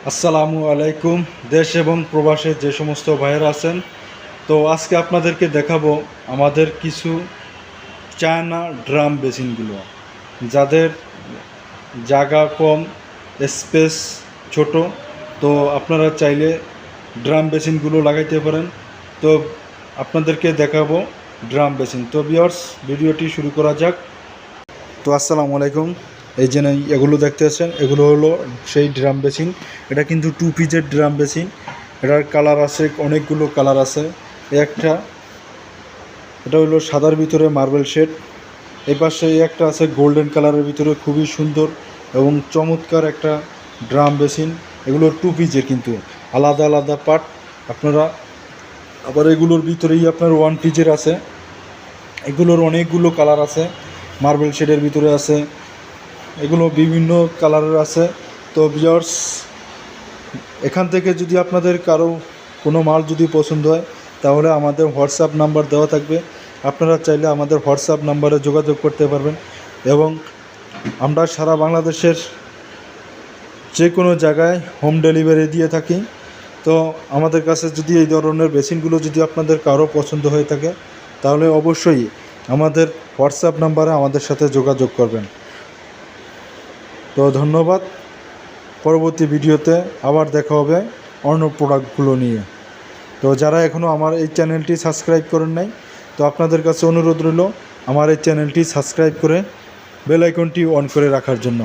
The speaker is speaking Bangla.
আসসালামু আলাইকুম। দেশ এবং প্রবাসে যে সমস্ত ভাইয়েরা আছেন, তো আজকে আপনাদেরকে দেখাবো আমাদের কিছু চায়না ড্রাম বেসিনগুলো, যাদের জায়গা কম, স্পেস ছোট। তো আপনারা চাইলে ড্রাম বেসিনগুলো লাগাইতে পারেন। তো আপনাদেরকে দেখাবো ড্রাম বেসিন। তো ভিউয়ার্স, ভিডিওটি শুরু করা যাক। তো আসসালামু আলাইকুম। এই যে এগুলো দেখতে পাচ্ছেন, এগুলো হলো সেই ড্রাম বেসিন। এটা কিন্তু 2 পিসের ড্রাম বেসিন। এটার কালার আছে, অনেকগুলো কালার আছে। একটা এটা হলো সাদার ভিতরে মার্বেল শেড। এই পাশে একটা আছে গোল্ডেন কালারের ভিতরে, খুবই সুন্দর এবং চমৎকার একটা ড্রাম বেসিন। এগুলো 2 পিসের, কিন্তু আলাদা আলাদা পার্ট। আপনারা আবার এগুলোর ভিতরেই আপনার 1 পিসের আছে। এগুলোর অনেকগুলো কালার আছে, মার্বেল শেডের ভিতরে আছে, এগুলো বিভিন্ন কালারের আছে। তো ভিউয়ার্স, এখান থেকে যদি আপনাদের কারো কোনো মাল যদি পছন্দ হয়, তাহলে আমাদের হোয়াটসঅ্যাপ নাম্বার দেওয়া থাকবে। আপনারা চাইলে আমাদের হোয়াটসঅ্যাপ নাম্বারে যোগাযোগ করতে পারবেন এবং আমরা সারা বাংলাদেশের যে কোনো জায়গায় হোম ডেলিভারি দিয়ে থাকি। তো আমাদের কাছে যদি এই ধরনের বেসিনগুলো যদি আপনাদের কারো পছন্দ হয়ে থাকে, তাহলে অবশ্যই আমাদের হোয়াটসঅ্যাপ নাম্বারে আমাদের সাথে যোগাযোগ করবেন। তো ধন্যবাদ। পরবর্তী ভিডিওতে আবার দেখা হবে অন্য প্রোডাক্টগুলো নিয়ে। তো যারা এখনও আমার এই চ্যানেলটি সাবস্ক্রাইব করেন নাই, তো আপনাদের কাছে অনুরোধ রইল আমার এই চ্যানেলটি সাবস্ক্রাইব করে বেল আইকনটি অন করে রাখার জন্য।